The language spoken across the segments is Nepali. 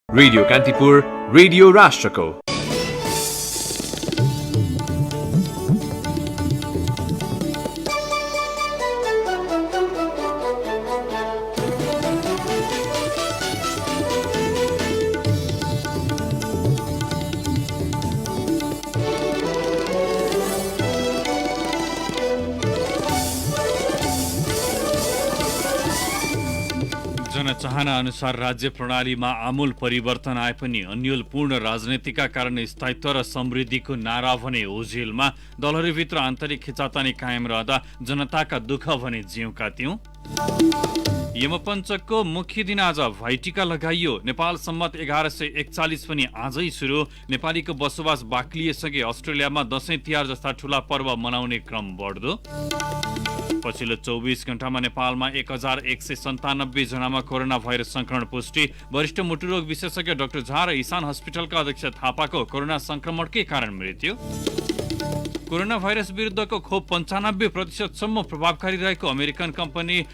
रेडियो कान्तिपुर, रेडियो राष्ट्रको। जनचाहना अनुसार राज्य प्रणालीमा आमूल परिवर्तन आए पनि अन्योलपूर्ण राजनीतिका कारण स्थायित्व र समृद्धिको नारा भने ओझेलमा दलहरूभित्र आन्तरिक खिचातानी कायम रहँदा जनताका दुःख भने जिउका त्यौं। यमपञ्चकको मुख्य दिन आज भाइटिका लगाइयो। नेपाल सम्मत 1141 पनि आजै सुरु। नेपालीको बसोबास बाक्लिएसँगै अस्ट्रेलियामा दशैं तिहार जस्ता ठूला पर्व मनाउने क्रम बढ्दो। पछिल्लो 24 घण्टामा नेपालमा 1197 जनामा कोरोना भाइरस संक्रमण पुष्टि। वरिष्ठ मुटुरोग विशेषज्ञ डाक्टर झा र इसान हस्पिटलका अध्यक्ष थापाको कोरोना संक्रमणकै कारण मृत्यु। कोरोना भाइरस विरुद्धको खोप 95% सम्म प्रभावकारी रहेको अमेरिकन कम्पनी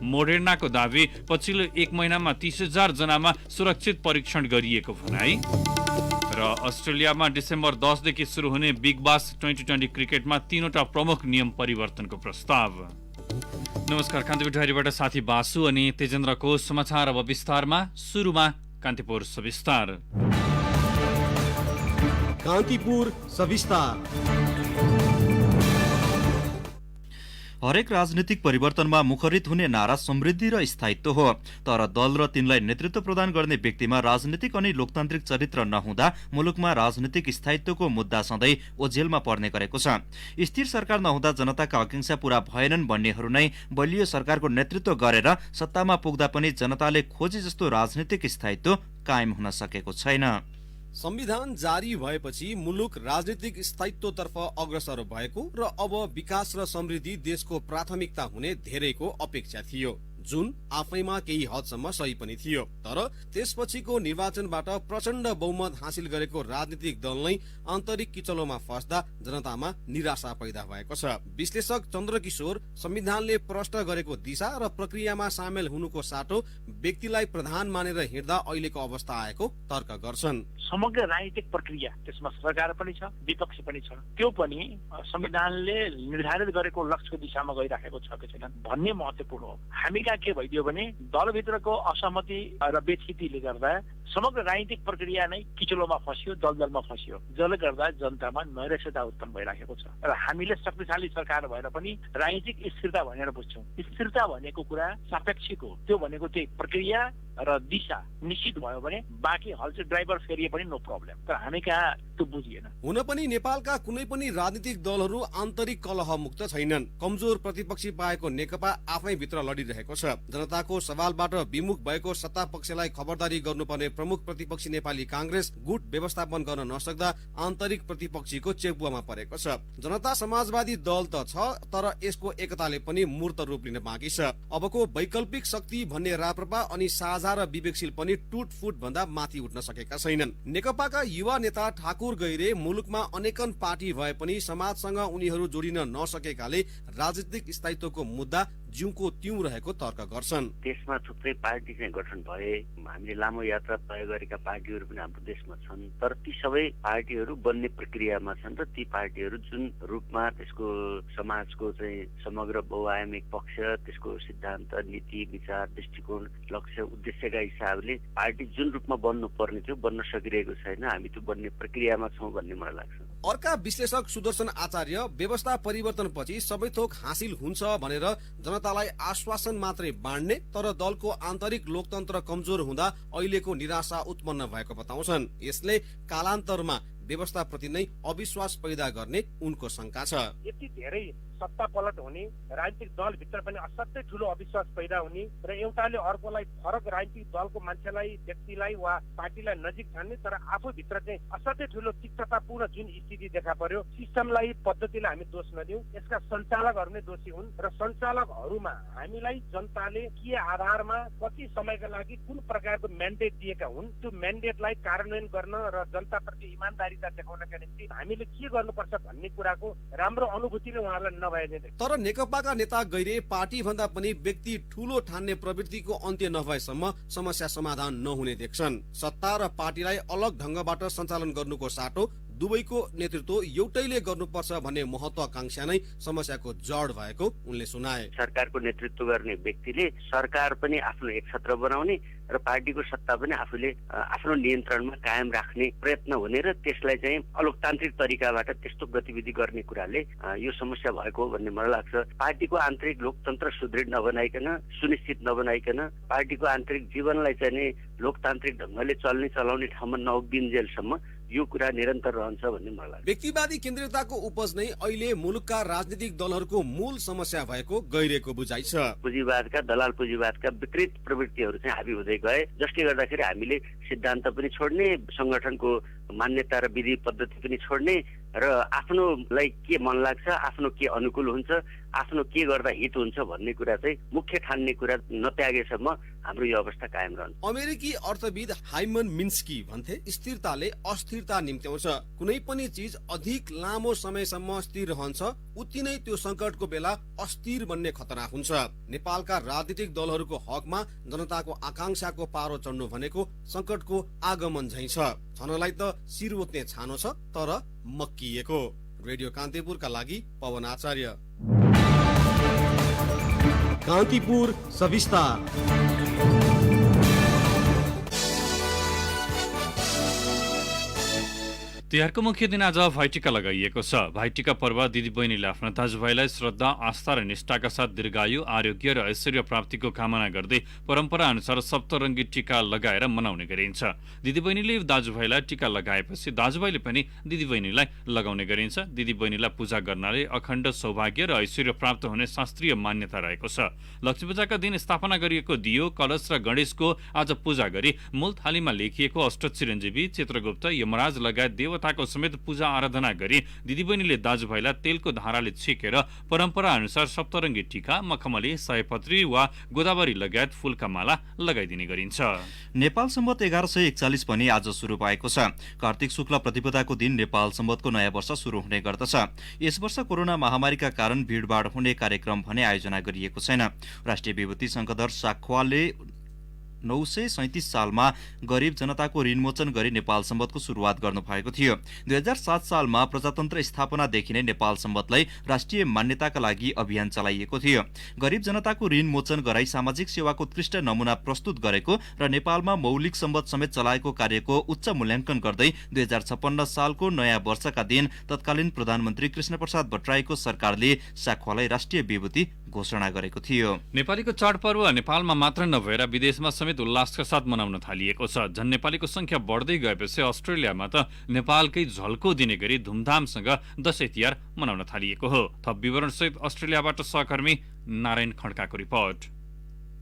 मोडेर्नाको दावी। पछिल्लो 1 महिनामा 30,000 जनामा सुरक्षित परीक्षण गरिएको भनाई। र अस्ट्रेलियामा डिसेम्बर 10 देखि सुरु हुने बिग बास 2020 क्रिकेटमा 3वटा प्रमुख नियम परिवर्तनको प्रस्ताव। नमस्कार, कान्तिपुर डायरीबाट साथी बासु अनि तेजेन्द्रको समाचार अब विस्तारमा। सुरुमा कान्तिपुर सविस्तार। कान्तिपुर सविस्तार। हरेक राजनीतिक परिवर्तनमा मुखरित हुने नारा समृद्धि र स्थायित्व हो, तर दल र तिनलाई नेतृत्व प्रदान गर्ने व्यक्तिमा राजनीतिक अनि लोकतान्त्रिक चरित्र नहुँदा मुलुकमा राजनीतिक स्थायित्वको मुद्दा सधैँ ओझेलमा पर्ने गरेको छ। स्थिर सरकार नहुँदा जनताका आकांक्षा पूरा भएनन् भन्नेहरू नै बलियो सरकारको नेतृत्व गरेर सत्तामा पुग्दा पनि जनताले खोजे जस्तो राजनीतिक स्थायित्व कायम हुन सकेको छैन। संविधान जारी भएपछि मुलुक राजनीतिक स्थायित्वतर्फ अग्रसर भएको र अब विकास र समृद्धि देशको प्राथमिकता हुने धेरैको अपेक्षा थियो, जुन आफैमा केही हदसम्म सही पनि थियो। तर त्यसपछिको निर्वाचनबाट प्रचण्ड बहुमत हासिल गरेको राजनीतिक दल नै आन्तरिक किचलोमा फस्दा जनतामा निराशा पैदा भएको छ। विश्लेषक चन्द्रकिशोर संविधानले प्रष्ट गरेको दिशा र प्रक्रियामा सामेल हुनुको साटो व्यक्तिलाई प्रधान मानेर हिँड्दा अहिलेको अवस्था आएको तर्क गर्छन्। समग्र राजनीतिक प्रक्रिया, त्यसमा सरकार पनि छ, विपक्ष पनि छ, त्यो पनि संविधानले निर्धारित गरेको लक्ष्यको दिशामा गइराखेको छ कि छैन भन्ने महत्त्वपूर्ण हो। हामी के भइदियो भने दलभित्रको असहमति र बेचखितीले गर्दा समग्र राजनीतिक प्रक्रिया नै किचलोमा फस्यो, दलदलमा फस्यो, जसले गर्दा जनतामा नैराश्यता उत्पन्न भइराखेको छ। र हामीले शक्तिशाली सरकार भएर पनि राजनीतिक स्थिरता भनेर बुझ्छौँ। स्थिरता भनेको कुरा सापेक्षिक हो। त्यो भनेको त्यही प्रक्रिया र दिशा निश्चित भयो भने बाँकी हलचल ड्राइभर फेरिए पनि नो प्रब्लम। तर हामी कहाँ त्यो बुझिएन। हुन पनि नेपालका कुनै पनि राजनीतिक दलहरू आन्तरिक कलह मुक्त छैनन्। कमजोर प्रतिपक्षी पाएको नेकपा आफै भित्र लडिरहेको छ। जनताको सवालबाट विमुख भएको सत्ता पक्षलाई खबरदारी गर्नुपर्ने प्रमुख प्रतिपक्षी नेपाली कांग्रेस गुट व्यवस्थापन गर्न नसक्दा आन्तरिक प्रतिपक्षीको चेपुवामा परेको छ। जनता समाजवादी दल त छ, तर यसको एकताले पनि मूर्त रूप लिन बाँकी छ। अबको वैकल्पिक शक्ति भन्ने राप्रपा अनि साझा र विवेकशील पनि टुटफुट भन्दा माथि उठ्न सकेका छैनन्। नेकपाका युवा नेता ठाकुर गैरे मुलुकमा अनेकन पार्टी भए पनि समाजसँग उनीहरू जोडिन नसकेकाले राजनीतिक स्थायित्वको मुद्दा जिउको त्यौं रहेको तर्क गर्छन्। देशमा थुप्रै पार्टी चाहिँ गठन भए, हामीले लामो यात्रा तय गरेका पार्टीहरू पनि हाम्रो देशमा छन्, तर ती सबै पार्टीहरू बन्ने प्रक्रियामा छन् र ती पार्टीहरू जुन रूपमा त्यसको समाजको चाहिँ समग्र बहुआयामिक पक्ष, त्यसको सिद्धान्त, नीति, विचार, दृष्टिकोण, लक्ष्य, उद्देश्यका हिसाबले पार्टी जुन रूपमा बन्नु पर्ने थियो बन्न सकिरहेको छैन। हामी त्यो बन्ने प्रक्रियामा छौँ भन्ने मलाई लाग्छ। अर्का विश्लेषक सुदर्शन आचार्य व्यवस्था परिवर्तनपछि सबै थोक हासिल हुन्छ भनेर जनतालाई आश्वासन मात्रै बाँड्ने, तर दलको आन्तरिक लोकतन्त्र कमजोर हुँदा अहिलेको निराशा उत्पन्न भएको बताउँछन्। यसले कालान्तरमा व्यवस्थाप्रति नै अविश्वास पैदा गर्ने उनको शंका छ। यति धेरै सत्ता पलट हुने, राजनीतिक दल भित्र पनि असाध्यै ठूलो अविश्वास पैदा हुने र एउटाले अर्कोलाई फरक राजनीतिक दलको मान्छेलाई, व्यक्तिलाई वा पार्टीलाई नजिक ठान्ने, तर आफू भित्र चाहिँ असाध्यै ठूलो तिक्ततापूर्ण जुन स्थिति देखा पर्यो। सिस्टमलाई, पद्धतिलाई हामी दोष नदिउँ, यसका सञ्चालकहरू नै दोषी हुन् र सञ्चालकहरूमा हामीलाई जनताले के आधारमा कति समयका लागि कुन प्रकारको म्यान्डेट दिएका हुन्, त्यो म्यान्डेटलाई कार्यान्वयन गर्न र जनताप्रति इमानदारिता देखाउनका निम्ति हामीले के गर्नुपर्छ भन्ने कुराको राम्रो अनुभूति नै उहाँहरूलाई नभए तर नेकपाका नेता गैरे पार्टी भन्दा पनि व्यक्ति ठूलो ठान्ने प्रवृत्तिको अन्त्य नभएसम्म समस्या समाधान नहुने देख्छन्। सत्ता र पार्टीलाई अलग ढंगबाट सञ्चालन गर्नुको साटो दुवैको नेतृत्व एउटैले गर्नुपर्छ भन्ने महत्वाकांक्षा नै समस्याको जड भएको उनले सुनाए। सरकारको नेतृत्व गर्ने व्यक्तिले सरकार पनि आफ्नो एकछत्र बनाउने र पार्टीको सत्ता पनि आफूले आफ्नो नियन्त्रणमा कायम राख्ने प्रयत्न हुने र त्यसलाई चाहिँ अलोकतान्त्रिक तरिकाबाट त्यस्तो गतिविधि गर्ने कुराले यो समस्या भएको हो भन्ने मलाई लाग्छ। पार्टीको आन्तरिक लोकतन्त्र सुदृढ नबनाइकन, सुनिश्चित नबनाइकन, पार्टीको आन्तरिक जीवनलाई चाहिँ लोकतान्त्रिक ढंगले चलाउने ठाउँमा नउभिन्जेलसम्म यो कुरा निरन्तर रहन्छ भन्ने मलाई लाग्छ। व्यक्तिवादी केन्द्रियताको उपज नै अहिले मुलुकका राजनीतिक दलहरूको मूल समस्या भएको गैरेको बुझाइ छ। पुँजीवादका, दलाल पुँजीवादका विकृत प्रवृत्तिहरू चाहिँ हाबी हुँदै गए, जसले गर्दाखेरि हामीले सिद्धान्त पनि छोड्ने, संगठनको मान्यता र विधि पद्धति पनि छोड्ने र आफ्नोलाई के मन लाग्छ, आफ्नो के अनुकूल हुन्छ, आफ्नो के गर्दा हित हुन्छ भन्ने कुरा चाहिँ मुख्य ठान्ने कुरा नत्यागेसम्म हाम्रो यो अवस्था कायम रहन्छ। अमेरिकी अर्थविद हाइमन मिन्स्की भन्थे, स्थिरताले अस्थिरता निम्त्याउँछ। कुनै पनि चीज अधिक लामो समयसम्म स्थिर रहन्छ, उति नै त्यो संकटको बेला अस्थिर बन्ने खतरा हुन्छ। नेपालका राजनीतिक दलहरूको हकमा जनताको आकांक्षाको पारो चढ्नु भनेको संकटको आगमन झैं छ। छनलाई त शिर उठ्ने छानो छ, तर मक्किएको। रेडियो कान्तिपुरका लागि पवन आचार्य। कान्तिपुर सविस्तार। तिहारको मुख्य दिन आज भाइटिका लगाइएको छ। भाइटिका पर्व दिदीबहिनीले आफ्ना दाजुभाइलाई श्रद्धा, आस्था र निष्ठाका साथ दीर्घायु, आरोग्य र ऐश्वर्य प्राप्तिको कामना गर्दै परम्परा अनुसार सप्तरङ्गी टीका लगाएर मनाउने गरिन्छ। दिदीबहिनीले दाजुभाइलाई टीका लगाएपछि दाजुभाइले पनि दिदीबहिनीलाई लगाउने गरिन्छ। दिदीबहिनीलाई पूजा गर्नाले अखण्ड सौभाग्य र ऐश्वर्य प्राप्त हुने शास्त्रीय मान्यता रहेको छ। लक्ष्मी पूजाका दिन स्थापना गरिएको दियो, कलश र गणेशको आज पूजा गरी मूल थालीमा लेखिएको अष्टचिरञ्जीवी, चित्रगुप्त, यमराज लगायत देवताको समेत पूजा आराधना गरी दिदीबहिनीले दाजुभाइलाई तेलको धाराले छेकेर परम्परा अनुसार सप्तरङ्गी टीका, मखमली, सयपत्री वा गोदावरी लगायत फूलका माला लगाइदिने गरिन्छ। नेपाल सम्वत 1141 पनि आज सुरु भएको छ। कार्तिक शुक्ल प्रतिपदाको दिन नेपाल सम्वतको नयाँ वर्ष सुरु हुने गर्दछ। यस वर्ष कोरोना महामारीका कारण भीडभाड हुने कार्यक्रम भने आयोजना गरिएको छैन। राष्ट्रिय विभूति शंखधर साख्वाले 937 सालमा गरिब जनताको ऋणमोचन गरी नेपाल सम्वतको सुरुवात गर्नुभएको थियो। 2007 सालमा प्रजातन्त्र स्थापनादेखि नै नेपाल सम्वतलाई राष्ट्रिय मान्यताका लागि अभियान चलाइएको थियो। गरिब जनताको ऋणमोचन गराई सामाजिक सेवाको उत्कृष्ट नमुना प्रस्तुत गरेको र नेपालमा मौलिक सम्वत समेत चलाएको कार्यको उच्च मूल्याङ्कन गर्दै 2056 सालको नयाँ वर्षका दिन तत्कालीन प्रधानमन्त्री कृष्णप्रसाद भट्टराईको सरकारले साख्वालाई राष्ट्रिय विभूति घोषणा गरेको थियो। नेपालीको चाडपर्व नेपालमा मात्र नभएर विदेशमा समेत उल्लासका साथ मनाउन थालिएको छ। झन् नेपालीको संख्या बढ्दै गएपछि अस्ट्रेलियामा त नेपालकै झल्को दिने गरी धुमधामसँग दशैं तिहार मनाउन थालिएको हो। थप विवरण सहित अस्ट्रेलियाबाट सहकर्मी नारायण खड्काको रिपोर्ट।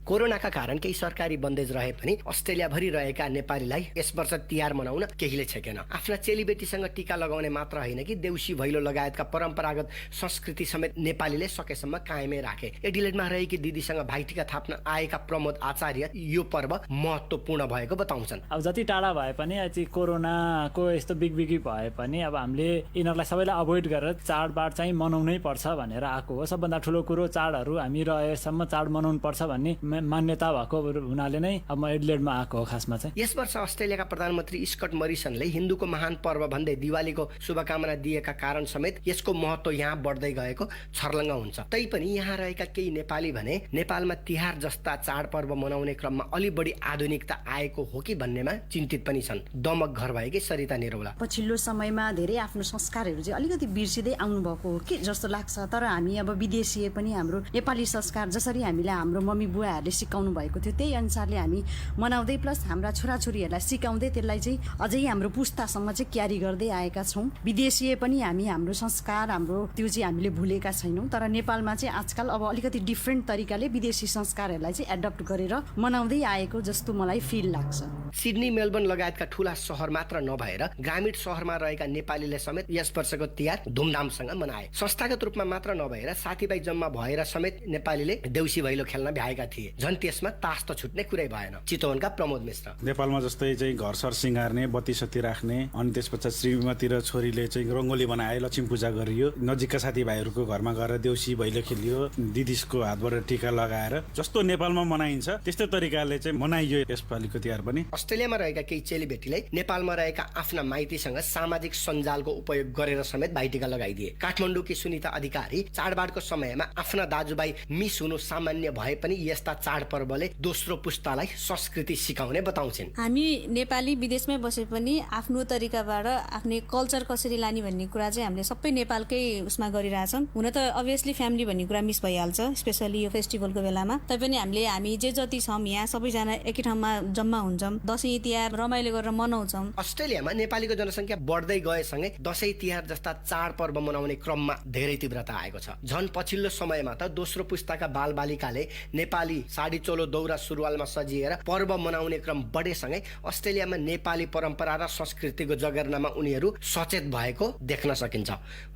कोरोनाका कारण केही सरकारी बन्देज रहे पनि अस्ट्रेलियाभरि रहेका नेपालीलाई यस वर्ष तिहार मनाउन केहीले छेकेन। आफ्ना चेलीबेटीसँग टीका लगाउने मात्र होइन कि देउसी भैलो लगायतका परम्परागत संस्कृति समेत नेपालीले सकेसम्म कायमै राखे। एडिलेडमा रहेकी दिदीसँग भाइटिका थाप्न आएका प्रमोद आचार्य यो पर्व महत्त्वपूर्ण भएको बताउँछन्। अब जति टाढा भए पनि यति कोरोनाको यस्तो बिगबिगी भए पनि अब हामीले यिनीहरूलाई सबैलाई अभोइड गरेर चाडबाड चाहिँ मनाउनै पर्छ भनेर आएको हो। सबभन्दा ठुलो कुरो चाडहरू हामी रहेसम्म चाड मनाउनु पर्छ भन्ने मान्यता भएको हुनाले नै अब म एडिलेडमा आएको हो। खासमा चाहिँ यस वर्ष अस्ट्रेलियाका प्रधानमन्त्री स्कट मरिसनले हिन्दूको महान पर्व भन्दै दिवालीको शुभकामना दिएका कारण समेत यसको महत्त्व यहाँ बढ्दै गएको छर्लङ्ग हुन्छ। तैपनि यहाँ रहेका केही नेपाली भने नेपालमा तिहार जस्ता चाडपर्व मनाउने क्रममा अलि बढी आधुनिकता आएको हो कि भन्नेमा चिन्तित पनि छन्। दमक घर भएकी सरिता निरौला। पछिल्लो समयमा धेरै आफ्नो संस्कारहरू चाहिँ अलिकति बिर्सिँदै आउनु भएको हो कि जस्तो लाग्छ। तर हामी अब विदेशीय पनि हाम्रो नेपाली संस्कार जसरी हामीलाई हाम्रो मम्मी बुवा सिकाउनु भएको थियो त्यही अनुसारले हामी मनाउँदै प्लस हाम्रा छोराछोरीहरूलाई सिकाउँदै त्यसलाई चाहिँ अझै हाम्रो पुस्तासम्म चाहिँ क्यारी गर्दै आएका छौँ। विदेशीय पनि हामी हाम्रो संस्कार हाम्रो त्यो चाहिँ हामीले भुलेका छैनौँ। तर नेपालमा चाहिँ आजकल अब अलिकति डिफ्रेन्ट तरिकाले विदेशी संस्कारहरूलाई चाहिँ एडप्ट गरेर मनाउँदै आएको जस्तो मलाई फिल लाग्छ। सिडनी मेलबर्न लगायतका ठूला सहर मात्र नभएर ग्रामीण सहरमा रहेका नेपालीले समेत यस वर्षको तिहार धुमधामसँग मनाए। संस्थागत रूपमा मात्र नभएर साथीभाइ जम्मा भएर समेत नेपालीले देउसी भैलो खेल्न भ्याएका थिए। झन् त्यसमा तास त छुट्ने कुरै भएन। चितवनका प्रमोद मिश्र। नेपालमा जस्तै चाहिँ घर सर सिँगार्ने, बत्ती सत्ती राख्ने, अनि त्यस पश्चात श्रीमती र छोरीले चाहिँ रङ्गोली बनाए, लक्ष्मी पूजा गरियो, नजिकका साथीभाइहरूको घरमा गएर देउसी भैलो खेलियो, दिदीको हातबाट टीका लगाएर जस्तो नेपालमा मनाइन्छ त्यस्तै तरिकाले चाहिँ मनाइयो यसपालिको तिहार पनि। अस्ट्रेलियामा रहेका केही चेलीबेटीले नेपालमा रहेका आफ्ना माइतीसँग सामाजिक सञ्जालको उपयोग गरेर समेत भाइटिका लगाइदिए। काठमाडौँकी सुनिता अधिकारी चाडबाडको समयमा आफ्ना दाजुभाइ मिस हुनु सामान्य भए पनि यस्ता चाडपर्वले दोस्रो पुस्तालाई संस्कृति सिकाउने बताउँछिन्। हामी नेपाली विदेशमै बसे पनि आफ्नो तरिकाबाट आफ्नो कल्चर कसरी लाने भन्ने कुरा चाहिँ हामीले सबै नेपालकै उसमा गरिरहेछौँ। हुन त अभियसली फ्यामिली भन्ने कुरा मिस भइहाल्छ, स्पेसली यो फेस्टिभलको बेलामा। तैपनि हामी जे जति छौँ यहाँ सबैजना एकै ठाउँमा जम्मा हुन्छौँ, दसैँ तिहार रमाइलो गरेर मनाउँछौँ। अस्ट्रेलियामा नेपालीको जनसङ्ख्या बढ्दै गएसँगै दसैँ तिहार जस्ता चाडपर्व मनाउने क्रममा धेरै तीव्रता आएको छ। झन् पछिल्लो समयमा त दोस्रो पुस्ताका बालबालिकाले नेपाली साडी चोलो दौरा सुरुवालमा सजिएर पर्व मनाउने क्रम बढेसँगै अस्ट्रेलियामा नेपाली परम्परा र संस्कृतिको जगेर्नामा उनीहरू सचेत भएको देख्न सकिन्छ।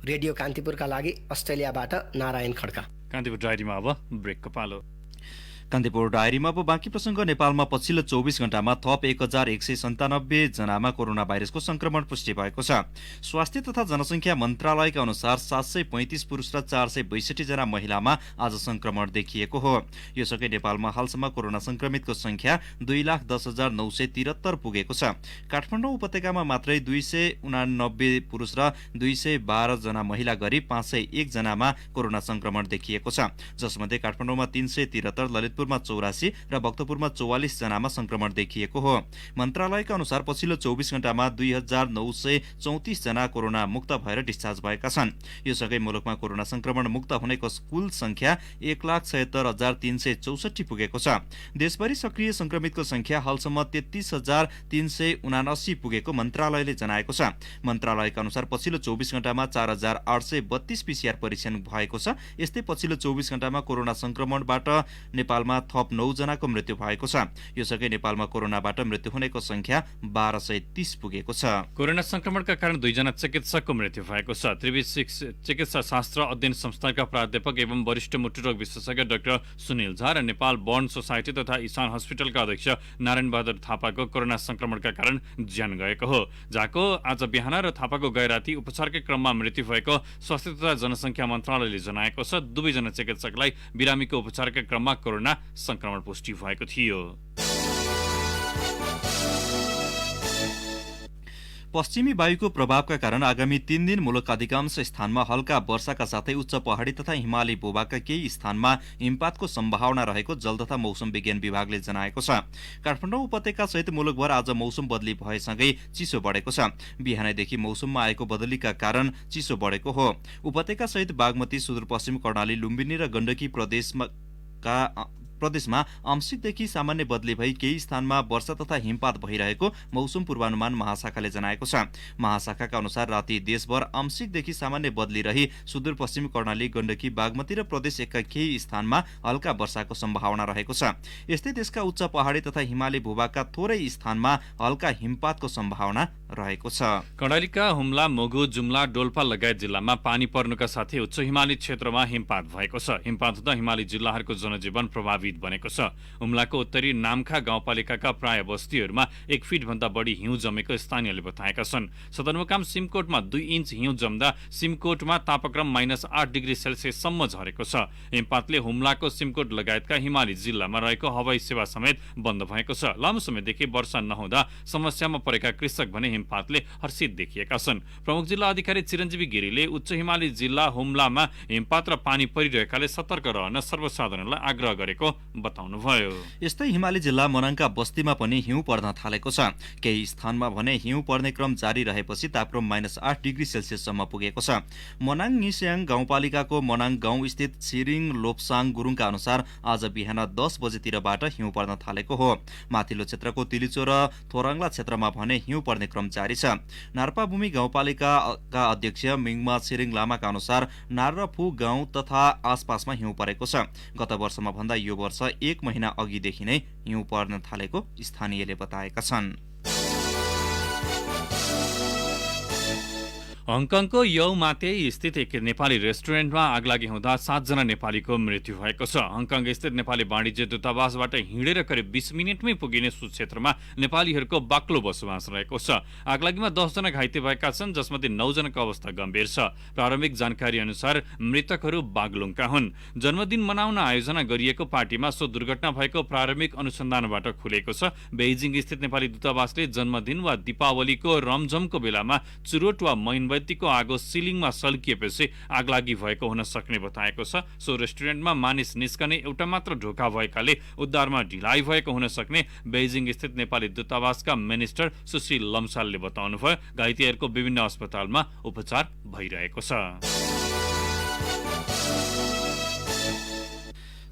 रेडियो कान्तिपुरका लागि अस्ट्रेलियाबाट नारायण खड्का। कान्तिपुर डायरीमा अब ब्रेकको पालो। कान्तिपुर डायरीमा अब बाँकी प्रसङ्ग। नेपालमा पछिल्लो 24 घण्टामा थप 1197 जनामा कोरोना भाइरसको संक्रमण पुष्टि भएको छ। स्वास्थ्य तथा जनसङ्ख्या मन्त्रालयका अनुसार 735 पुरुष र 462 जना महिलामा आज संक्रमण देखिएको हो। यसअघि नेपालमा हालसम्म कोरोना संक्रमितको संख्या 2,10,973 पुगेको छ। काठमाडौँ उपत्यकामा मात्रै 289 पुरुष र 212 जना महिला गरी 501 जनामा कोरोना संक्रमण देखिएको छ, जसमध्ये काठमाडौँमा 373, ललितपुरमा 84 र भक्तपुरमा 44 जनामा संक्रमण देखिएको हो। मन्त्रालयका अनुसार पछिल्लो 24 घण्टामा 2,934 जना कोरोना मुक्त भएर डिस्चार्ज भएका छन्। यसअघि मुलुकमा कोरोना संक्रमण मुक्त हुनेको कुल संख्या 1,76,364 पुगेको छ। देशभरि सक्रिय संक्रमितको संख्या हालसम्म 33,379 पुगेको मन्त्रालयले जनाएको छ। मन्त्रालयका अनुसार पछिल्लो 24 घण्टामा 4,832 PCR परीक्षण भएको छ। यस्तै पछिल्लो 24 घण्टामा कोरोना संक्रमणबाट नेपालमा थप 9 जनाको मृत्यु भएको छ। यसअघि नेपालमा कोरोनाबाट मृत्यु हुनेको संख्या 1230 पुगेको छ। कोरोना संक्रमणका कारण 2 जना चिकित्सकको मृत्यु भएको छ। त्रिवी चिकित्सा शास्त्र अध्ययन संस्थानका प्राध्यापक एवं वरिष्ठ मुटुरोग विशेषज्ञ डाक्टर सुनिल झा र नेपाल बर्न सोसाइटी तथा इसान हस्पिटलका अध्यक्ष नारायण बहादुर थापाको कोरोना संक्रमणका कारण ज्यान गएको हो। झाको आज बिहान र थापाको गैराती उपचारकै क्रममा मृत्यु भएको स्वास्थ्य तथा जनसङ्ख्या मन्त्रालयले जनाएको छ। दुवैजना चिकित्सकलाई बिरामीको उपचारकै क्रममा कोरोना संक्रमण पुष्टि भएको थियो। पश्चिमी वायुको प्रभावका कारण आगामी 3 दिन मुलुकका अधिकांश स्थानमा हल्का वर्षाका साथै उच्च पहाडी तथा हिमाली भूभागका केही स्थानमा हिमपातको सम्भावना रहेको जल तथा मौसम विज्ञान विभागले जनाएको छ। काठमाडौँ उपत्यका सहित मुलुकभर आज मौसम बदली भएसँगै चिसो बढेको छ। बिहानैदेखि मौसममा आएको बदलीका कारण चिसो बढेको हो। उपत्यका सहित बागमती, सुदूरपश्चिम कर्णाली, लुम्बिनी र गण्डकी प्रदेशमा आंशिकदेखि सामान्य बदली भई केही स्थानमा वर्षा तथा हिमपात भइरहेको मौसम पूर्वानुमान महाशाखाले जनाएको छ। महाशाखाका अनुसार राति देशभर आंशिकदेखि सामान्य बदली रही सुदूरपश्चिम कर्णाली, गण्डकी, बागमती र प्रदेश एकका केही स्थानमा हल्का वर्षाको सम्भावना रहेको छ। यस्तै देशका उच्च पहाडी तथा हिमाली भूभागका थोरै स्थानमा हल्का हिमपातको सम्भावना रहेको छ। कर्णालीका हुम्ला, मुगु, जुम्ला, डोल्पा लगायत जिल्लामा पानी पर्नुका साथै उच्च हिमाली क्षेत्रमा हिमपात भएको छ। हिमपात हुँदा हिमाली जिल्लाहरूको जनजीवन प्रभावित बनेको छ। हुम्लाको उत्तरी नामखा गाउँपालिकाका प्राय बस्तीहरूमा 1 फिट भन्दा बढी हिउँ जमेको स्थानीयले बताएका छन्। सदरमुकाम सिमकोटमा 2 इन्च हिउँ जम्दा सिमकोटमा तापक्रम -8 डिग्री सेल्सियस सम्म झरेको छ। हिमपातले हुम्लाको सिमकोट लगायतका हिमाली जिल्लामा रहेको हवाई सेवा समेत बन्द भएको छ। लामो समयदेखि वर्षा नहुँदा समस्यामा परेका कृषक भने हिमपातले हर्षित देखिएका छन्। प्रमुख जिल्ला अधिकारी चिरञ्जीवी गिरीले उच्च हिमाली जिल्ला हुम्लामा हिमपात र पानी परिरहेकाले सतर्क रहन सर्वसाधारणलाई आग्रह गरेको बताउनुभयो। यस्तै हिमाली जिल्ला मनाङका बस्तीमा पनि हिउँ पर्न थालेको छ। केही स्थानमा भने हिउँ पर्ने क्रम जारी रहेपछि तापक्रम -8 डिग्री सेल्सियससम्म पुगेको छ। मनाङ निस्याङ गाउँपालिकाको मनाङ गाउँ स्थित छिरिङ लोप्साङ गुरुङका अनुसार आज बिहान 10 बजेतिरबाट हिउँ पर्न थालेको हो। माथिल्लो क्षेत्रको तिलिचो र थोराङला क्षेत्रमा भने हिउँ पर्ने क्रम जारी छ। नार्पाभूमि गाउँपालिकाका अध्यक्ष मिङमा छिरिङ लामाका अनुसार नार र फु गाउँ तथा आसपासमा हिउँ परेको छ। गत वर्षमा भन्दा यो वर्ष 1 महिना अघिदेखि नै हिउँ पर्न थालेको स्थानीयले बताएका छन्। हङकङको यौमाते स्थित एक नेपाली रेस्टुरेन्टमा आगलागी हुँदा 7 जना नेपालीको मृत्यु भएको छ। हङकङ स्थित नेपाली वाणिज्य दूतावासबाट हिँडेर करिब 20 मिनटमै पुगिने सो क्षेत्रमा नेपालीहरूको बाक्लो बसोबास रहेको छ। आगलागीमा 10 जना घाइते भएका छन्, जसमध्ये 9 जनाको अवस्था गम्भीर छ। प्रारम्भिक जानकारी अनुसार मृतकहरू बागलुङका हुन्। जन्मदिन मनाउन आयोजना गरिएको पार्टीमा सो दुर्घटना भएको प्रारम्भिक अनुसन्धानबाट खुलेको छ। बेइजिङ स्थित नेपाली दूतावासले जन्मदिन वा दीपावलीको रमझमको बेलामा चुरोट वा मोमबत्तीको आगो सिलिङमा सल्किएपछि आगलागी भएको हुन सक्ने बताएको छ। सो रेस्टुरेन्टमा मानिस निस्कने एउटा मात्र ढोका भएकाले उद्धारमा ढिलाइ भएको हुन सक्ने बेइजिङ स्थित नेपाली दूतावासका मिनिस्टर सुशील लम्सालले बताउनुभयो। घाइतेहरूको विभिन्न अस्पतालमा उपचार भइरहेको छ।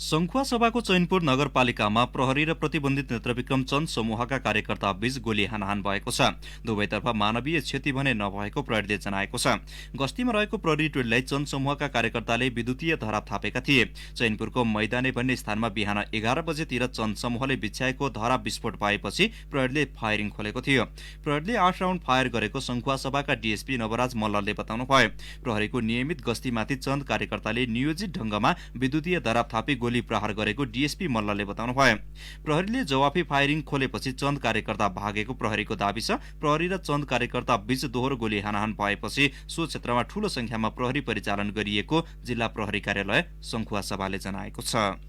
सङ्खुवा सभाको चैनपुर नगरपालिकामा प्रहरी र प्रतिबन्धित नेत्रविक्रम चन्द समूहका कार्यकर्ता बीच गोली हानाहान भएको छ। दुवैतर्फ मानवीय क्षति भने नभएको प्रहरीले जनाएको छ। गस्तीमा रहेको प्रहरी टोलीलाई चन्द समूहका कार्यकर्ताले विद्युतीय धारा थापेका थिए। चैनपुरको मैदाने भन्ने स्थानमा बिहान 11 बजेतिर चन्द समूहले बिछ्याएको धारा विस्फोट पाएपछि प्रहरीले फायरिङ खोलेको थियो। प्रहरीले 8 राउन्ड फायर गरेको सङ्खुवा सभाका डीएसपी नवराज मल्लले बताउनुभयो। प्रहरीको नियमित गस्तीमाथि चन्द कार्यकर्ताले नियोजित ढंगमा विद्युतीय धारा थापी गोली प्रहार गरेको डीएसपी मल्लले बताउनुभयो। प्रहरीले जवाफी फायरिङ खोलेपछि चन्द कार्यकर्ता भागेको प्रहरीको दाबी छ। प्रहरी र चन्द कार्यकर्ता बीच दोहोरो गोली हानाहान भएपछि सो क्षेत्रमा ठूलो संख्यामा प्रहरी परिचालन गरिएको जिल्ला प्रहरी कार्यालय सङ्खुवा सभाले जनाएको छ।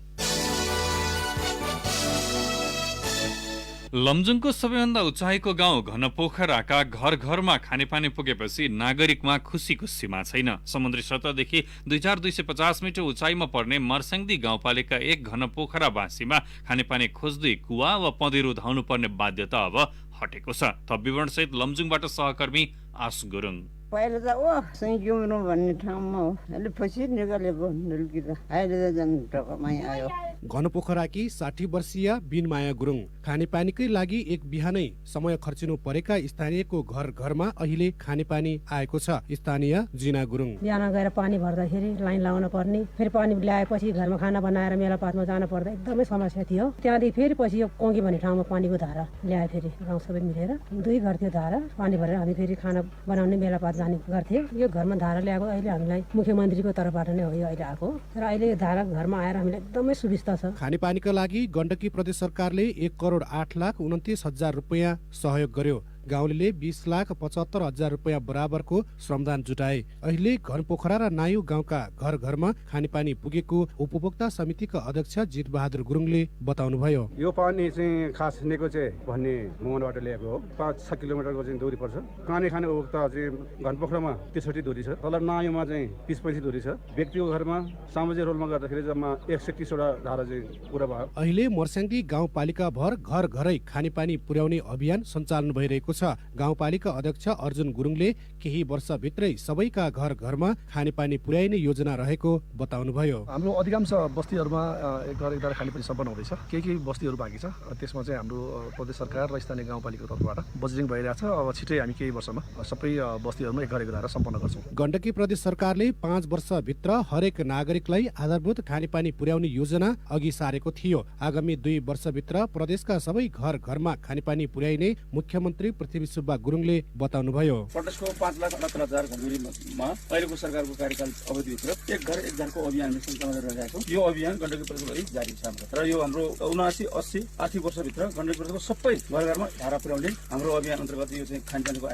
लमजुङको सबैभन्दा उचाइको गाउँ घनपोखराका घर घरमा खानेपानी पुगेपछि नागरिकमा खुसीको सीमा छैन। समुद्री सतहदेखि 2250 मिटर उचाइमा पर्ने मर्स्याङदी गाउँपालिका 1 घनपोखरावासीमा खानेपानी खोज्दै कुवा वा पँधेरो धाउनु पर्ने बाध्यता अब हटेको छ। थप विवरणसहित लमजुङबाट सहकर्मी आस गुरुङ। पहिला त सैक्युमरो भन्ने ठाउँमा हो, अहिले पछि निकालेको ढुल्की त अहिले त झन् टकमै आयो। घनपोखराकी 60 वर्षीय बिनमाया गुरुङ खानेपानीकै लागि एक बिहानै समय खर्चिनु परेका स्थानीयको घर घरमा अहिले खानेपानी आएको छ। स्थानीय जिना गुरुङ बिहान गएर पानी भर्दाखेरि लाइन लाउन पर्ने, फेरि पानी ल्याएपछि घरमा खाना बनाएर मेलापातमा जान पर्दा एकदमै समस्या थियो। त्यहाँदेखि फेरि पछि यो कोङ्गी भन्ने ठाउँमा पानीको धारा ल्याए, फेरि गाउँ सबै मिलेर 2 घर थियो धारा पानी भरेर हामी फेरि खाना बनाउने मेलापात जाने गर्थ्यो। यो घरमा धारा ल्याएको अहिले हामीलाई मुख्यमन्त्रीको तर्फबाट नै हो यो अहिले आएको, र अहिले यो धारा घरमा आएर हामीलाई एकदमै सुविस्ता छ। खानेपानीका लागि गण्डकी प्रदेश सरकारले 1,08,29,000 रुपियाँ सहयोग गर्यो। गाउँले 20,75,000 रुपियाँ बराबरको श्रमदान जुटाए। अहिले घनपोखरा र नायु गाउँका घर घरमा खानेपानी पुगेको उपभोक्ता समितिका अध्यक्ष जित बहादुर गुरुङले बताउनुभयो। यो पानी चाहिँ खास नेको चाहिँ भन्ने मुहानबाट ल्याएको हो। 5-6 किलोमिटरको चाहिँ दूरी पर्छ। खाने उपभोक्ता चाहिँ घनपोखरामा 63 दूरी छ, तल नायुमा चाहिँ 20-25 दूरी छ। व्यक्तिको घरमा सामाजिक रोलमा गर्दाखेरि जम्मा 131 वटा धारा चाहिँ पुरा भयो। अहिले मर्स्याङदी गाउँपालिका भर घर घरै खानेपानी पुर्याउने अभियान सञ्चालन भइरहेको छ। गाउँपालिका अध्यक्ष अर्जुन गुरुङले केही वर्षभित्रै सबैका घर घरमा खानेपानी पुर्याइने योजना रहेको बताउनुभयो। हाम्रो अधिकांश बस्तीहरूमा एक घर खानेपानी सम्पन्न हुँदैछ। केही बस्तीहरू बाँकी छ, त्यसमा चाहिँ हाम्रो प्रदेश सरकार र स्थानीय गाउँपालिकाको तर्फबाट बजेटिङ भइरहेछ। अब छिटै हामी केही वर्षमा सबै बस्तीहरूमा एक घर धारा सम्पन्न गर्छौँ। गण्डकी प्रदेश सरकारले 5 वर्षभित्र हरेक नागरिकलाई आधारभूत खानेपानी पुर्याउने योजना अघि सारेको थियो। आगामी 2 वर्षभित्र प्रदेशका सबै घर घरमा खानेपानी पुर्याइने मुख्यमन्त्री पृथ्वी सुब्बा गुरुङले बताउनुभयो। प्रदेशको 5,78,000 घरधुरीमा अहिलेको सरकारको कार्यकाल अवधिभित्र एक घर एक घरको अभियान सञ्चालन गरिरहेको। यो अभियान गण्डकी प्रदेशभरि जारी छ र यो हाम्रो 79-80 आर्थिक वर्षभित्र गण्डकी प्रदेशको सबै घर घरमा धारा पुर्याउने हाम्रो अभियान अन्तर्गत यो चाहिँ खानेपानीको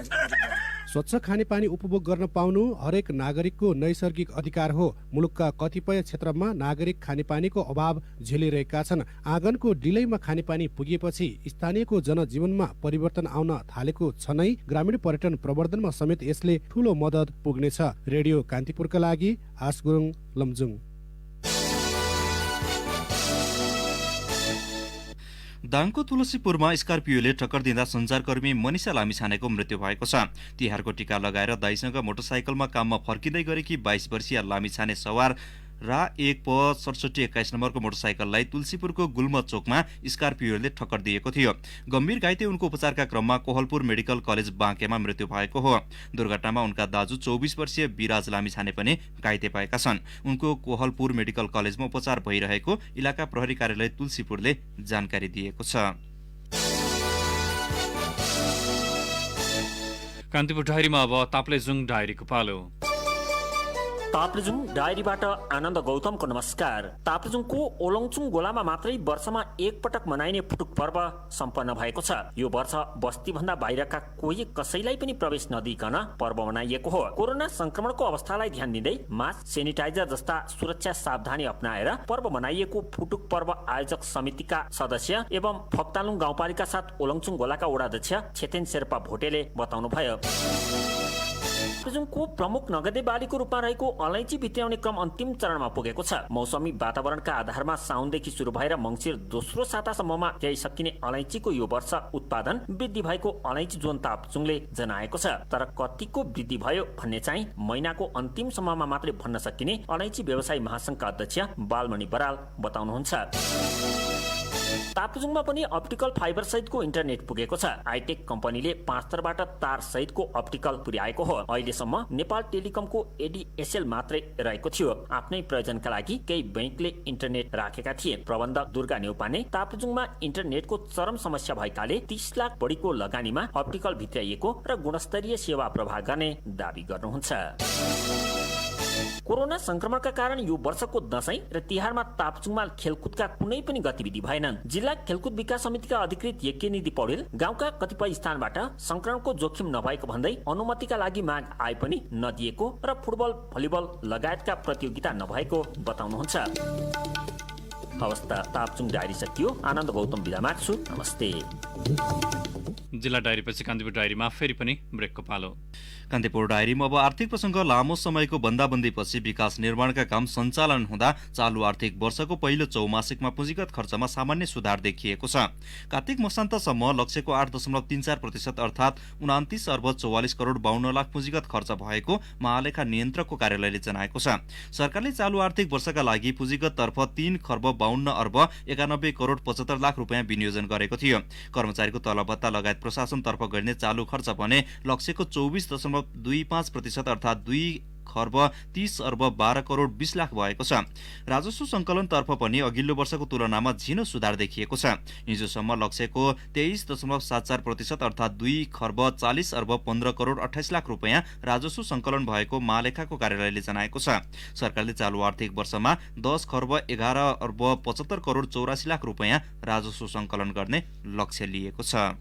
स्वच्छ खानेपानी उपभोग गर्न पाउनु हरेक नागरिकको नैसर्गिक अधिकार हो। मुलुकका कतिपय क्षेत्रमा नागरिक खानेपानीको अभाव झेलिरहेका छन्। आँगनको डिलैमा खानेपानी पुगेपछि स्थानीयको जनजीवनमा परिवर्तन आउन थालेको छ नै ग्रामीण पर्यटन प्रवर्धनमा समेत यसले ठूलो मद्दत पुग्नेछ। रेडियो कान्तिपुरका लागि आस गुरुङ, लमजुङ। दाङको तुलसीपुरमा स्कर्पियोले टक्कर दिँदा सञ्चारकर्मी मनिषा लामिछानेको मृत्यु भएको छ। तिहारको टीका लगाएर दाइसँग मोटरसाइकलमा काममा फर्किँदै गरेकी 22 वर्षीय लामिछाने सवार रा 1 प 6721 नम्बरको मोटरसाइकललाई तुलसीपुरको गुल्म चोकमा स्कर्पियोले ठक्कर दिएको थियो। गम्भीर घाइते उनको उपचारका क्रममा कोहलपुर मेडिकल कलेज बाँकेमा मृत्यु भएको हो। दुर्घटनामा उनका दाजु 24 वर्षीय विराज लामिछाने पनि घाइते भएका छन्। उनको कोहलपुर मेडिकल कलेजमा उपचार भइरहेको इलाका प्रहरी कार्यालय तुलसीपुरले जानकारी दिएको छ। कान्तिपुर डायरीमा अब ताप्लेजुङ डायरीको पालो। ताप्लेजुङ डायरीबाट आनन्द गौतमको नमस्कार। ताप्लेजुङको ओलङचुङ गोलामा मात्रै वर्षमा एक पटक मनाइने पुटुक पर्व सम्पन्न भएको छ। यो वर्ष बस्तीभन्दा बाहिरका कोही कसैलाई पनि प्रवेश नदिइकन पर्व मनाइएको हो। कोरोना संक्रमणको अवस्थालाई ध्यान दिँदै मास्क, सेनिटाइजर जस्ता सुरक्षा सावधानी अपनाएर पर्व मनाइएको पुटुक पर्व आयोजक समितिका सदस्य एवं फक्तालुङ गाउँपालिका साथ ओलङचुङ गोलाका वडाध्यक्ष छेतेन शेर्पा भोटेले बताउनुभयो। ताप्लेजुङको प्रमुख नगदे बालीको रूपमा रहेको अलैँची भित्र्याउने क्रम अन्तिम चरणमा पुगेको छ। मौसमी वातावरणका आधारमा साउनदेखि सुरु भएर मङ्सिर दोस्रो सातासम्ममा ल्याइ सकिने अलैँचीको यो वर्ष उत्पादन वृद्धि भएको अलैँची जोन ताप्लेजुङले जनाएको छ। तर कतिको वृद्धि भयो भन्ने चाहिँ महिनाको अन्तिमसम्ममा मात्रै भन्न सकिने अलैँची व्यवसायी महासंघका अध्यक्ष बालमणि बराल बताउनुहुन्छ। ताप्लेजुङमा पनि अप्टिकल फाइबर सहितको इन्टरनेट पुगेको छ। आइटेक कम्पनीले 5 स्तरबाट तार सहितको अप्टिकल पुर्याएको हो। अहिलेसम्म नेपाल टेलिकमको एडीएसएल मात्रै रहेको थियो। आफ्नै प्रयोजनका लागि केही बैंकले इन्टरनेट राखेका थिए। प्रबन्धक दुर्गा नेउपाने ताप्लेजुङमा इन्टरनेटको चरम समस्या भएकाले 30 लाख बढीको लगानीमा अप्टिकल भित्र्याइएको र गुणस्तरीय सेवा प्रवाह गर्ने दावी गर्नुहुन्छ। कोरोना संक्रमणका कारण यो वर्षको दशैं र तिहारमा ताप्लेजुङमा खेलकुदका कुनै पनि गतिविधि भएनन्। जिल्ला खेलकुद विकास समितिका अधिकृत यज्ञनिधि पौडेल गाउँका कतिपय स्थानबाट संक्रमणको जोखिम नभएको भन्दै अनुमतिका लागि माग आए पनि नदिएको र फुटबल, भलिबल लगायतका प्रतियोगिता नभएको बताउनुहुन्छ। हवस् त ताप्लेजुङ डायरी सकियो। आनन्द गौतम बिदा माग्छु। नमस्ते। जिल्ला डायरीपछि कान्तिपुर डायरीमा फेरि पनि ब्रेकको पालो। कान्तिपुर डायरीमा अब आर्थिक प्रसङ्ग। लामो समयको बन्दाबन्दीपछि विकास निर्माणका काम सञ्चालन हुँदा चालु आर्थिक वर्षको पहिलो चौमासिकमा पुँजीगत खर्चमा सामान्य सुधार देखिएको छ। कार्तिक मसान्तसम्म लक्ष्यको 8.34% अर्थात् 29 अर्ब 44 करोड 52 लाख पुँजीगत खर्च भएको महालेखा नियन्त्रकको कार्यालयले जनाएको छ। सरकारले चालु आर्थिक वर्षका लागि पुँजीगत तर्फ 3 खर्ब 52 अर्ब 91 करोड 75 लाख रुपियाँ विनियोजन गरेको थियो। कर्मचारीको तलब भत्ता लगायत प्रशासनतर्फ गरिने चालु खर्च भने लक्ष्यको 24.25% अर्थात् 2 खर्ब 30 अर्ब 12 करोड 20 लाख भएको छ। राजस्व सङ्कलनतर्फ पनि अघिल्लो वर्षको तुलनामा झिनो सुधार देखिएको छ। हिजोसम्म लक्ष्यको 23.74% अर्थात् 2 खर्ब 40 अर्ब 15 करोड 28 लाख रुपियाँ राजस्व सङ्कलन भएको महालेखाको कार्यालयले जनाएको छ। सरकारले चालु आर्थिक वर्षमा 10 खर्ब 11 अर्ब 75 करोड 84 लाख रुपियाँ राजस्व सङ्कलन गर्ने लक्ष्य लिएको छ।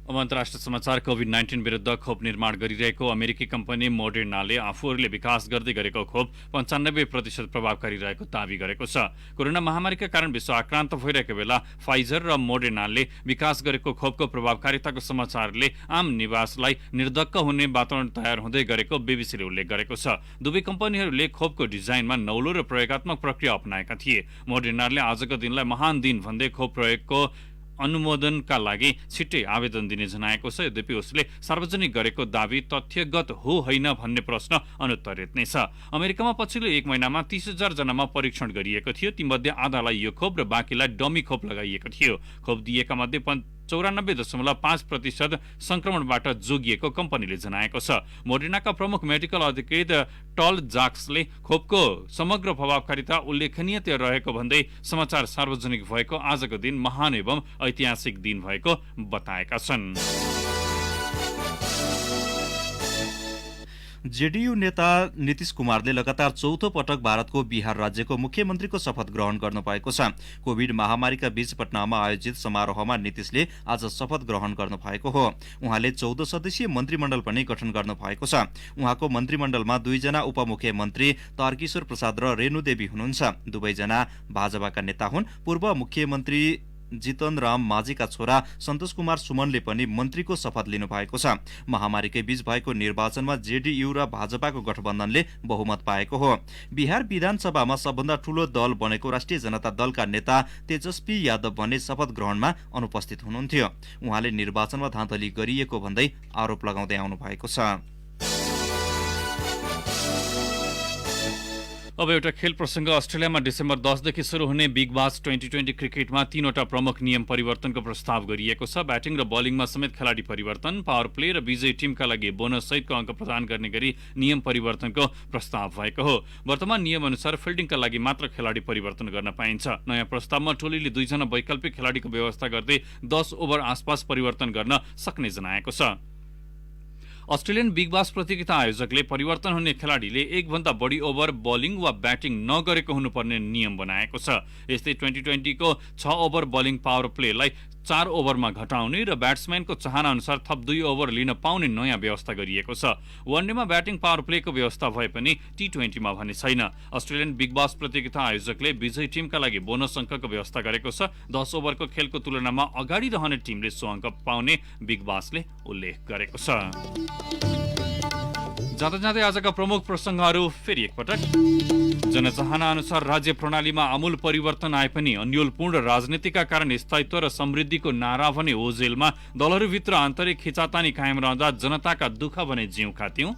अब अन्तर्राष्ट्रिय समाचार। कोभिड-19 विरुद्ध खोप निर्माण गरिरहेको अमेरिकी कम्पनी मोडर्नाले आफूहरूले विकास गर्दै गरेको खोप 95% प्रभावकारी रहेको दावी गरेको छ। कोरोना महामारीका कारण विश्व आक्रान्त भइरहेको बेला फाइजर र मोडर्नाले विकास गरेको खोपको प्रभावकारिताको समाचारले आम निवासलाई निर्धक्क हुने वातावरण तयार हुँदै गरेको बीबीसीले उल्लेख गरेको छ। दुवै कम्पनीहरूले खोपको डिजाइनमा नौलो र प्रयोगात्मक प्रक्रिया अपनाएका थिए। मोडर्नाले आजको दिनलाई महान दिन भन्दै खोप प्रयोगको अनुमोदनका लागि छिट्टै आवेदन दिने जनाएको छ। यद्यपि उसले सार्वजनिक गरेको दावी तथ्यगत हो होइन भन्ने प्रश्न अनुत्तरित नै छ। अमेरिकामा पछिल्लो 1 महिनामा 30,000 जनामा परीक्षण गरिएको थियो। तीमध्ये आधालाई यो खोप र बाँकीलाई डमी खोप लगाइएको थियो। खोप दिएका मध्ये 94.5% संक्रमणबाट जोगिएको कम्पनीले जनाएको छ। मोडर्नाका प्रमुख मेडिकल अधिकृत टल जाक्सले खोपको समग्र प्रभावकारिता उल्लेखनीय रहेको भन्दै समाचार सार्वजनिक भएको आजको दिन महान एवं ऐतिहासिक दिन भएको बताएका छन्। जेडीयू नेता नीतीश कुमारले लगातार चौथो पटक भारतको बिहार राज्यको मुख्यमन्त्रीको शपथ ग्रहण गर्नुभएको छ। कोभिड महामारीका बीच पटनामा आयोजित समारोहमा नीतीशले आज शपथ ग्रहण गर्नुभएको हो। उहाँले 14 सदस्यीय मन्त्रीमण्डल पनि गठन गर्नुभएको छ। उहाँको मन्त्रीमण्डलमा 2 जना उपमुख्यमन्त्री तारकिशोर प्रसाद र रेणु देवी हुनुहुन्छ। दुवैजना भाजपाका नेता हुन्। पूर्व मुख्यमन्त्री जितन राम माझीका छोरा सन्तोष कुमार सुमनले पनि मन्त्रीको शपथ लिनु भएको छ। महामारीकै बीच भएको निर्वाचनमा जेडीयू र भाजपाको गठबन्धनले बहुमत पाएको हो। बिहार विधानसभामा सबभन्दा ठूलो दल बनेको राष्ट्रिय जनता दलका नेता तेजस्वी यादव भने शपथ ग्रहणमा अनुपस्थित हुनुहुन्थ्यो। उहाँले निर्वाचनमा धाँधली गरिएको भन्दै आरोप लगाउँदै आउनु भएको छ। अब एउटा खेल प्रसङ्ग। अस्ट्रेलियामा डिसेम्बर 10 देखि सुरु हुने बिग बास 2020 क्रिकेटमा 3वटा प्रमुख नियम परिवर्तनको प्रस्ताव गरिएको छ। ब्याटिङ र बलिङमा समेत खेलाडी परिवर्तन, पावर प्ले र विजयी टिमका लागि बोनस सहितको अङ्क प्रदान गर्ने गरी नियम परिवर्तनको प्रस्ताव भएको हो। वर्तमान नियम अनुसार फिल्डिङका लागि मात्र खेलाडी परिवर्तन गर्न पाइन्छ। नयाँ प्रस्तावमा टोलीले 2 जना वैकल्पिक खेलाडीको व्यवस्था गर्दै 10 ओभर आसपास परिवर्तन गर्न सक्ने जनाएको छ। अस्ट्रेलियन बिग बास प्रतियोगिता आयोजकले परिवर्तन हुने खेलाडीले 1 भन्दा बढी ओभर बलिङ वा ब्याटिङ नगरेको हुनुपर्ने नियम बनाएको छ। यस्तै 2020 को 6 ओभर बलिङ पावर प्लेलाई 4 ओभरमा घटाउने र ब्याट्सम्यानको चाहना अनुसार थप 2 ओभर लिन पाउने नयाँ व्यवस्था गरिएको छ। वनडेमा ब्याटिङ पावर प्लेको व्यवस्था भए पनि T20मा भने छैन। अस्ट्रेलियन बिग बास प्रतियोगिता आयोजकले विजयी टिमका लागि बोनस अङ्कको व्यवस्था गरेको छ। 10 ओभरको खेलको तुलनामा अगाडि रहने टिमले सो अङ्क पाउने बिग बासले उल्लेख गरेको छ। जाँदा जाँदै आजका प्रमुख प्रसङ्गहरू फेरि एकपटक। जनचाहना अनुसार राज्य प्रणालीमा आमूल परिवर्तन आए पनि अन्योलपूर्ण राजनीतिका कारण स्थायित्व र समृद्धिको नारा भने ओझेलमा दलहरूभित्र आन्तरिक खिचातानी कायम रहँदा जनताका दुःख भने जिउ खात्यौं।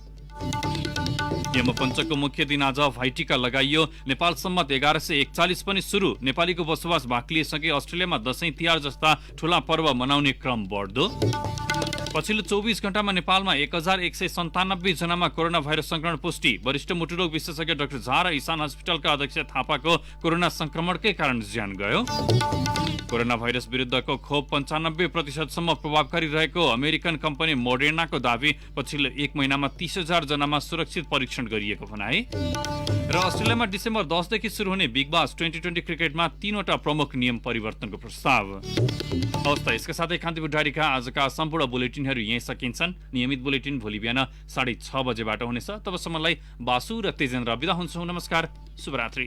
यमपञ्चको मुख्य दिन आज भाइटिका लगाइयो। नेपाल सम्मत 1141 पनि सुरु। नेपालीको बसोबास बाक्लिएसँगै अस्ट्रेलियामा दशैं तिहार जस्ता ठूला पर्व मनाउने क्रम बढ्दो। पछिल्लो 24 घण्टामा नेपालमा 1197 जनामा कोरोना भाइरस संक्रमण पुष्टि। वरिष्ठ मुटुरोग विशेषज्ञ डाक्टर झा र इसान हस्पिटलका अध्यक्ष थापाको कोरोना संक्रमणकै कारण ज्यान गयो। कोरोना भाइरस विरुद्धको खोप 95% सम्म प्रभावकारी रहेको अमेरिकन कम्पनी मोडर्नाको दावी। पछिल्लो 1 महिनामा 30,000 जनामा सुरक्षित परीक्षण गरिएको भनाई। र अस्ट्रेलियामा डिसेम्बर 10 देखि सुरु हुने बिग बास 2020 क्रिकेटमा 3वटा प्रमुख नियम परिवर्तनको प्रस्ताव। हवस् त, यसका साथै कान्तिपुर डायरीका आजका सम्पूर्ण बुलेटिनहरू यही सकिन्छन्। नियमित बुलेटिन भोलि बिहान 6:30 बजेबाट हुनेछ। तबसम्मलाई बासु र तेजेन्द्र बिदा हुन्छौँ। नमस्कार, शुभरात्रि।